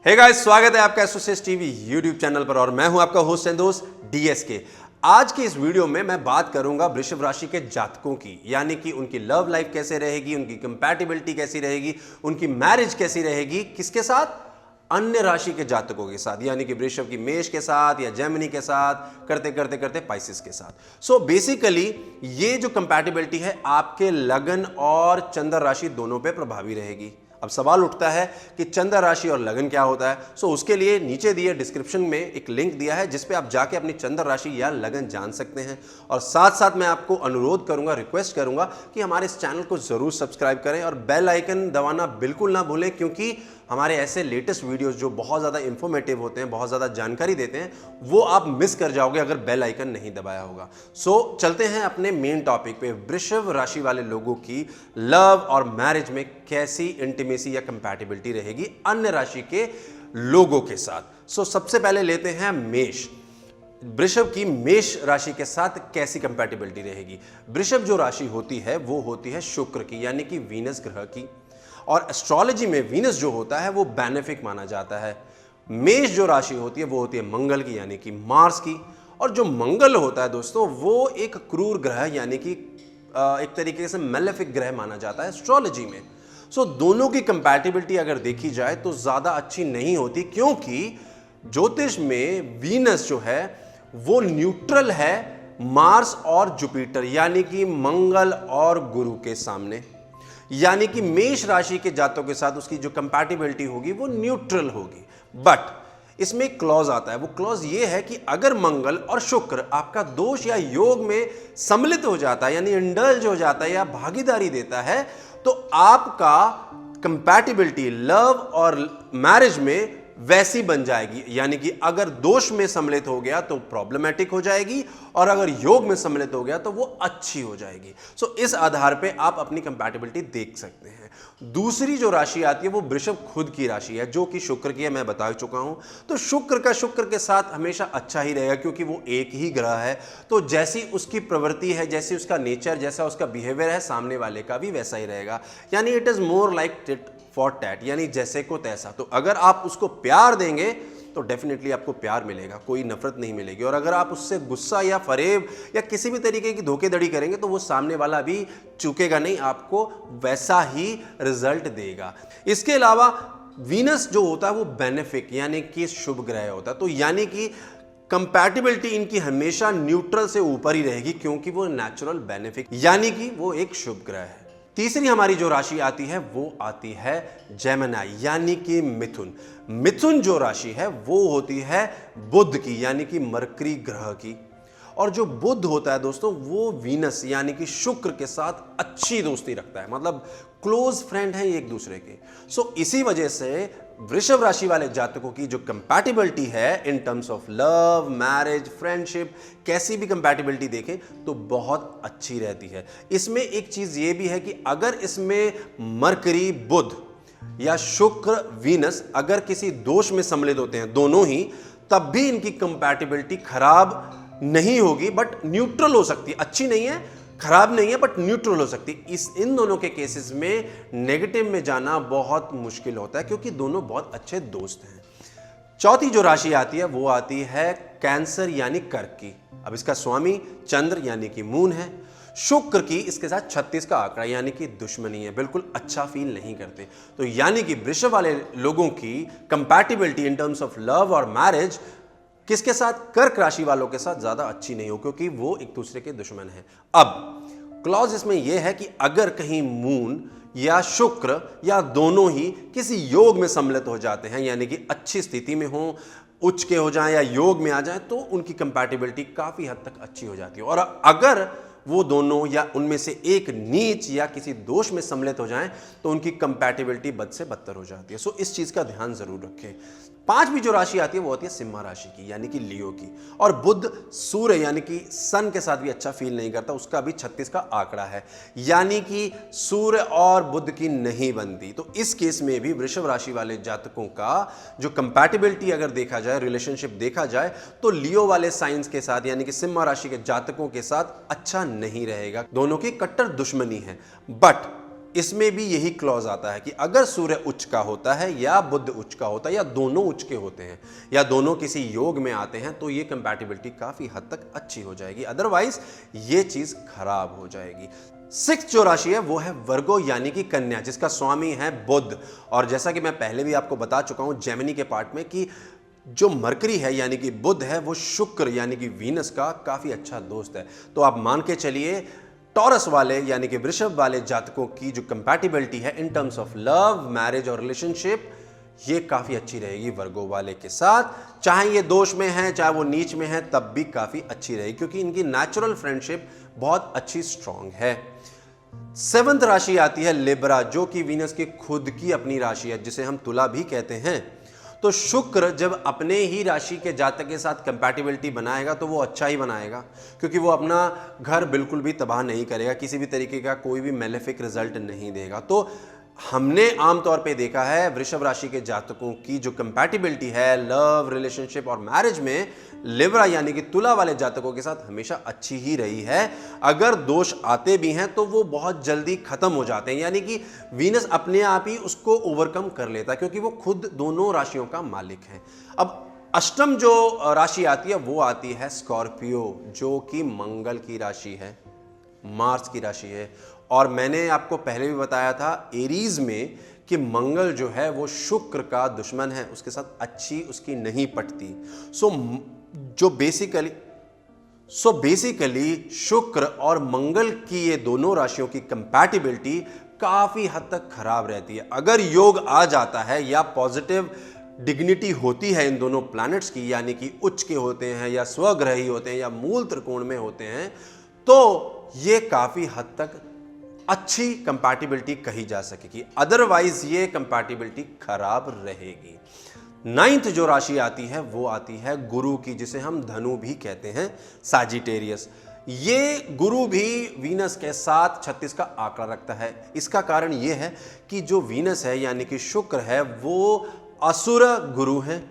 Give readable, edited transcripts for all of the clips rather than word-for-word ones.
Hey guys, स्वागत है आपका एसोसिएट टीवी यूट्यूब चैनल पर और मैं हूं आपका होस्ट एंड दोस्त डीएसके। आज की इस वीडियो में मैं बात करूंगा वृषभ राशि के जातकों की, यानी कि उनकी लव लाइफ कैसे रहेगी, उनकी कंपैटिबिलिटी कैसी रहेगी, उनकी मैरिज कैसी रहेगी, किसके साथ, अन्य राशि के जातकों के साथ, यानी कि वृषभ की मेष के साथ या जेमिनी के साथ, करते करते करते पाइसेस के साथ। सो बेसिकली ये जो कंपैटिबिलिटी है आपके लगन और चंद्र राशि दोनों पे प्रभावी रहेगी। अब सवाल उठता है कि चंद्र राशि और लगन क्या होता है। सो उसके लिए नीचे दिए डिस्क्रिप्शन में एक लिंक दिया है जिस पे आप जाके अपनी चंद्र राशि या लगन जान सकते हैं। और साथ साथ मैं आपको अनुरोध करूंगा, रिक्वेस्ट करूंगा कि हमारे इस चैनल को जरूर सब्सक्राइब करें और बेल आइकन दबाना बिल्कुल ना भूलें, क्योंकि हमारे ऐसे लेटेस्ट वीडियोस जो बहुत ज़्यादा इंफॉर्मेटिव होते हैं, बहुत ज़्यादा जानकारी देते हैं, वो आप मिस कर जाओगे अगर बेल आइकन नहीं दबाया होगा। सो चलते हैं अपने मेन टॉपिक पे। वृषभ राशि वाले लोगों की लव और मैरिज में कैसी इंटीमेसी या कंपैटिबिलिटी रहेगी अन्य राशि के लोगों के साथ। सो सबसे पहले लेते हैं मेष। वृषभ की मेष राशि के साथ कैसी कंपैटिबिलिटी रहेगी। वृषभ जो राशि होती है वो होती है शुक्र की, यानी कि वीनस ग्रह की, और एस्ट्रोलॉजी में वीनस जो होता है वो बेनिफिक माना जाता है। मेष जो राशि होती है वो होती है मंगल की, यानी कि मार्स की, और जो मंगल होता है दोस्तों वो एक क्रूर ग्रह, यानी कि एक तरीके से मेलेफिक ग्रह माना जाता है एस्ट्रोलॉजी में। सो दोनों की कंपैटिबिलिटी अगर देखी जाए तो ज्यादा अच्छी नहीं होती, क्योंकि ज्योतिष में वीनस जो है वो न्यूट्रल है मार्स और जुपिटर, यानी कि मंगल और गुरु के सामने। यानी कि मेष राशि के जातकों के साथ उसकी जो कंपैटिबिलिटी होगी वो न्यूट्रल होगी। बट इसमें एक क्लॉज आता है। वो क्लॉज ये है कि अगर मंगल और शुक्र आपका दोष या योग में सम्मिलित हो जाता है, यानी इंडल्ज हो जाता है या भागीदारी देता है, तो आपका कंपैटिबिलिटी लव और मैरिज में वैसी बन जाएगी। यानी कि अगर दोष में सम्मिलित हो गया तो प्रॉब्लमेटिक हो जाएगी, और अगर योग में सम्मिलित हो गया तो वो अच्छी हो जाएगी। सो इस आधार पे आप अपनी कंपैटिबिलिटी देख सकते हैं। दूसरी जो राशि आती है वो वृषभ खुद की राशि है, जो कि शुक्र की है, मैं बता चुका हूं। तो शुक्र के साथ हमेशा अच्छा ही रहेगा, क्योंकि वो एक ही ग्रह है। तो जैसी उसकी प्रवृत्ति है, जैसी उसका नेचर, जैसा उसका बिहेवियर है, सामने वाले का भी वैसा ही रहेगा। यानी it is more like tit for tat, यानी जैसे को तैसा। तो अगर आप उसको प्यार देंगे तो डेफिनेटली आपको प्यार मिलेगा, कोई नफरत नहीं मिलेगी। और अगर आप उससे गुस्सा या फरेब या किसी भी तरीके की धोखेधड़ी करेंगे तो वो सामने वाला भी चूकेगा नहीं, आपको वैसा ही रिजल्ट देगा। इसके अलावा वीनस जो होता है वो बेनिफिक, यानी कि शुभ ग्रह होता है। तो यानी कि कंपैटिबिलिटी इनकी हमेशा न्यूट्रल से ऊपर ही रहेगी, क्योंकि वो नेचुरल बेनिफिक, यानी कि वो एक शुभ ग्रह है। तीसरी हमारी जो राशि आती है वो आती है जेमिनी, यानी कि मिथुन। मिथुन जो राशि है वो होती है बुध की, यानी कि मरकरी ग्रह की। और जो बुध होता है दोस्तों वो वीनस, यानी कि शुक्र के साथ अच्छी दोस्ती रखता है, मतलब क्लोज फ्रेंड है एक दूसरे के। सो इसी वजह से वृषभ राशि वाले जातकों की जो कंपैटिबिलिटी है in terms of love, marriage, friendship, कैसी भी कंपैटिबिलिटी देखें तो बहुत अच्छी रहती है। इसमें एक चीज ये भी है कि अगर इसमें मरकरी बुध या शुक्र वीनस अगर किसी दोष में सम्मिलित होते हैं दोनों ही, तब भी इनकी कंपैटिबिलिटी खराब नहीं होगी, बट न्यूट्रल हो सकती है। अच्छी नहीं है, खराब नहीं है, बट न्यूट्रल हो सकती है। इन दोनों के केसेस में नेगेटिव में जाना बहुत मुश्किल होता है, क्योंकि दोनों बहुत अच्छे दोस्त हैं। चौथी जो राशि आती है वो आती है कैंसर, यानी कर्क की। अब इसका स्वामी चंद्र, यानी कि मून है। शुक्र की इसके साथ 36 का आंकड़ा, यानी कि दुश्मनी है, बिल्कुल अच्छा फील नहीं करते। तो यानी कि वृषभ वाले लोगों की compatibility in terms of love और मैरिज किसके साथ, कर्क राशि वालों के साथ ज्यादा अच्छी नहीं हो, क्योंकि वो एक दूसरे के दुश्मन हैं। अब क्लॉज इसमें यह है कि अगर कहीं मून या शुक्र या दोनों ही किसी योग में सम्मिलित हो जाते हैं, यानी कि अच्छी स्थिति में हो, उच्च के हो जाएं या योग में आ जाएं, तो उनकी कंपैटिबिलिटी काफी हद तक अच्छी हो जाती है। और अगर वो दोनों या उनमें से एक नीच या किसी दोष में सम्मिलित हो जाएं तो उनकी कंपैटिबिलिटी बद से बदतर हो जाती है। सो इस चीज का ध्यान जरूर रखें। पांचवी जो राशि आती है वो होती है सिंह राशि की, यानी कि लियो की। और बुध सूर्य यानी कि सन के साथ भी अच्छा फील नहीं करता, उसका भी 36 का आंकड़ा है, यानी कि सूर्य और बुध की नहीं बनती। तो इस केस में भी वृषभ राशि वाले जातकों का जो कंपैटिबिलिटी अगर देखा जाए, रिलेशनशिप देखा जाए, तो लियो वाले साइंस के साथ यानी कि सिंह राशि के जातकों के साथ अच्छा नहीं रहेगा। दोनों की कट्टर दुश्मनी है। बट इसमें भी यही क्लॉज आता है कि अगर सूर्य उच्च का होता है या बुध उच्च का होता है या दोनों उच्च के होते हैं या दोनों किसी योग में आते हैं तो ये कंपैटिबिलिटी काफी हद तक अच्छी हो जाएगी, अदरवाइज ये चीज खराब हो जाएगी। सिक्स्थ जो राशि है वो है वर्गो यानी कि कन्या, जिसका स्वामी है बुध। और जैसा कि मैं पहले भी आपको बता चुका हूं जेमिनी के पार्ट में कि जो मरकरी है यानी कि बुध है वो शुक्र यानी कि वीनस का काफी अच्छा दोस्त है। तो आप मान के चलिए टॉरस वाले यानी कि वृषभ वाले जातकों की जो कंपैटिबिलिटी है in terms of love, marriage और रिलेशनशिप, ये काफी अच्छी रहेगी वर्गो वाले के साथ। चाहे ये दोष में है चाहे वो नीच में है तब भी काफी अच्छी रहेगी, क्योंकि इनकी नेचुरल फ्रेंडशिप बहुत अच्छी स्ट्रांग है। सेवंथ राशि आती है लिब्रा, जो कि वीनस की खुद की अपनी राशि है, जिसे हम तुला भी कहते हैं। तो शुक्र जब अपने ही राशि के जातक के साथ कंपैटिबिलिटी बनाएगा तो वो अच्छा ही बनाएगा, क्योंकि वो अपना घर बिल्कुल भी तबाह नहीं करेगा, किसी भी तरीके का कोई भी मेलेफिक रिजल्ट नहीं देगा। तो हमने आमतौर पे देखा है वृषभ राशि के जातकों की जो कंपैटिबिलिटी है लव, रिलेशनशिप और मैरिज में लिब्रा यानी कि तुला वाले जातकों के साथ हमेशा अच्छी ही रही है। अगर दोष आते भी हैं तो वो बहुत जल्दी खत्म हो जाते हैं, यानी कि वीनस अपने आप ही उसको ओवरकम कर लेता है, क्योंकि वो खुद दोनों राशियों का मालिक है। अब अष्टम जो राशि आती है वो आती है स्कॉर्पियो, जो कि मंगल की राशि है, मार्स की राशि है। और मैंने आपको पहले भी बताया था एरीज में कि मंगल जो है वो शुक्र का दुश्मन है, उसके साथ अच्छी उसकी नहीं पटती। सो बेसिकली शुक्र और मंगल की ये दोनों राशियों की कंपैटिबिलिटी काफी हद तक खराब रहती है। अगर योग आ जाता है या पॉजिटिव डिग्निटी होती है इन दोनों प्लैनेट्स की, यानी कि उच्च के होते हैं या स्वग्रही होते हैं या मूल त्रिकोण में होते हैं, तो ये काफी हद तक अच्छी कंपैटिबिलिटी कही जा सकेगी, अदरवाइज ये कंपैटिबिलिटी खराब रहेगी। नाइन्थ जो राशि आती है वो आती है गुरु की, जिसे हम धनु भी कहते हैं, सैजिटेरियस। ये गुरु भी वीनस के साथ 36 का आंकड़ा रखता है। इसका कारण ये है कि जो वीनस है यानी कि शुक्र है वो असुर गुरु है,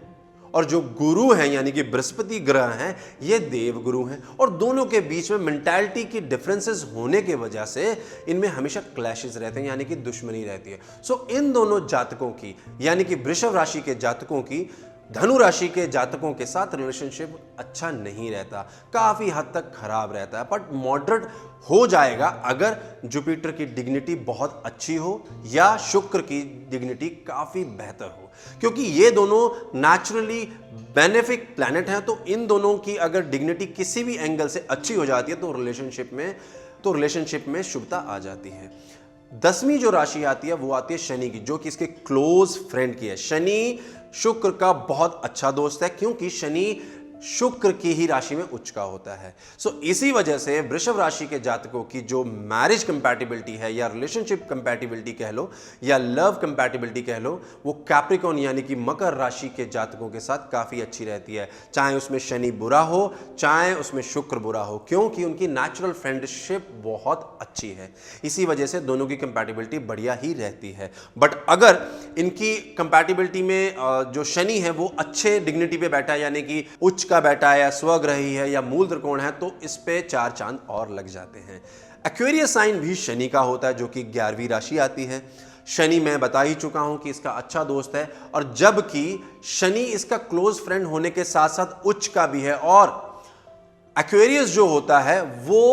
और जो गुरु हैं यानी कि बृहस्पति ग्रह हैं ये देव गुरु हैं, और दोनों के बीच में मेंटालिटी की डिफरेंसेस होने के वजह से इनमें हमेशा क्लैशेस रहते हैं, यानी कि दुश्मनी रहती है। सो इन दोनों जातकों की यानी कि वृषभ राशि के जातकों की धनु राशि के जातकों के साथ रिलेशनशिप अच्छा नहीं रहता, काफी हद तक खराब रहता है, बट मॉडरेट हो जाएगा अगर जुपिटर की डिग्निटी बहुत अच्छी हो या शुक्र की डिग्निटी काफी बेहतर हो, क्योंकि ये दोनों नेचुरली बेनिफिक प्लैनेट हैं। तो इन दोनों की अगर डिग्निटी किसी भी एंगल से अच्छी हो जाती है तो रिलेशनशिप में शुभता आ जाती है। 10वीं जो राशि आती है वो आती है शनि की, जो कि इसके क्लोज फ्रेंड की है। शनि शुक्र का बहुत अच्छा दोस्त है, क्योंकि शनि शुक्र की ही राशि में उच्च का होता है। सो इसी वजह से वृषभ राशि के जातकों की जो मैरिज कंपैटिबिलिटी है या रिलेशनशिप कंपैटिबिलिटी कह लो या लव कंपैटिबिलिटी कह लो, वो कैप्रिकॉर्न यानी कि मकर राशि के जातकों के साथ काफी अच्छी रहती है, चाहे उसमें शनि बुरा हो चाहे उसमें शुक्र बुरा हो, क्योंकि उनकी नेचुरल फ्रेंडशिप बहुत अच्छी है। इसी वजह से दोनों की कंपैटिबिलिटी बढ़िया ही रहती है। बट अगर इनकी कंपैटिबिलिटी में जो शनि है वो अच्छे डिग्निटी पे बैठा है, यानी कि उच्च का बैठा है या स्वग्रही है या मूल त्रिकोण है, तो इस पे 4 चांद और लग जाते हैं। एक्वेरियस साइन भी शनि का होता है, जो कि 11वीं राशि आती है। शनि मैं बता ही चुका हूं कि इसका अच्छा दोस्त है, और जबकि शनि इसका क्लोज फ्रेंड होने के साथ साथ उच्च का भी है, और एक्वेरियस जो होता है वो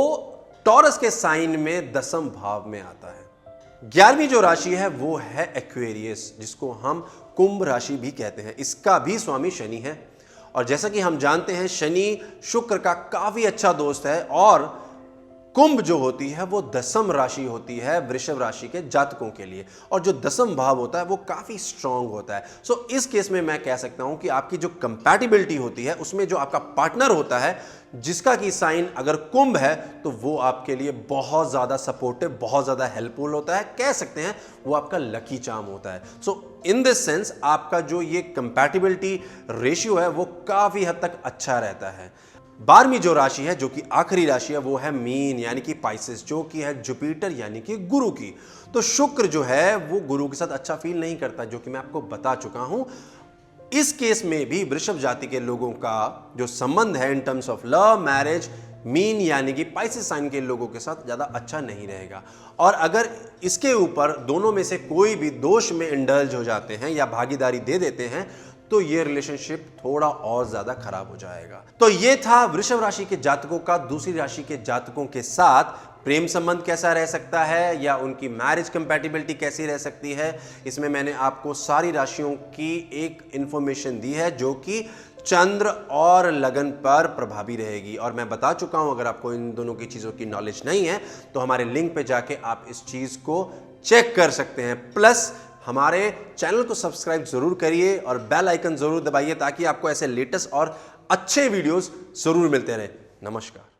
टॉरस के साइन में 10म भाव में आता है। 11वीं जो राशि है वो है एक्वेरियस, जिसको हम कुंभ राशि भी कहते हैं। इसका भी स्वामी शनि है, और जैसा कि हम जानते हैं शनि शुक्र का काफी अच्छा दोस्त है, और कुंभ जो होती है वो 10म राशि होती है वृषभ राशि के जातकों के लिए, और जो 10म भाव होता है वो काफी स्ट्रांग होता है। सो इस केस में मैं कह सकता हूं कि आपकी जो कंपैटिबिलिटी होती है उसमें जो आपका पार्टनर होता है जिसका की साइन अगर कुंभ है तो वो आपके लिए बहुत ज्यादा सपोर्टिव, बहुत ज्यादा हेल्पफुल होता है, कह सकते हैं वो आपका लकी चार्म होता है। सो इन दिस सेंस आपका जो ये कंपैटिबिलिटी रेशियो है वो काफी हद तक अच्छा रहता है। 12वीं जो राशि है जो कि आखिरी राशि है वो है मीन यानी कि पाइसेस, जो कि है जुपिटर यानी कि गुरु की। तो शुक्र जो है वो गुरु के साथ अच्छा फील नहीं करता, जो कि मैं आपको बता चुका हूं। इस केस में भी वृषभ जाति के लोगों का जो संबंध है in terms of love, marriage, mean यानी कि पाइसेस साइन के लोगों के साथ ज़्यादा अच्छा नहीं रहेगा। और अगर इसके ऊपर दोनों में से कोई भी दोष में इंडल्ज हो जाते हैं या भागीदारी दे देते हैं तो ये रिलेशनशिप थोड़ा और ज़्यादा खराब हो जाएगा। तो ये था वृषभ राशि के जातकों का दूसरी राशि के जातकों के साथ प्रेम संबंध कैसा रह सकता है या उनकी मैरिज कंपैटिबिलिटी कैसी रह सकती है। इसमें मैंने आपको सारी राशियों की एक इंफॉर्मेशन दी है जो कि चंद्र और लगन पर प्रभावी रहेगी। और मैं बता चुका हूं, अगर आपको इन दोनों की चीज़ों की नॉलेज नहीं है तो हमारे लिंक पे जाके आप इस चीज़ को चेक कर सकते हैं। प्लस हमारे चैनल को सब्सक्राइब जरूर करिए और बेल आइकन जरूर दबाइए ताकि आपको ऐसे लेटेस्ट और अच्छे वीडियोस जरूर मिलते रहे। नमस्कार।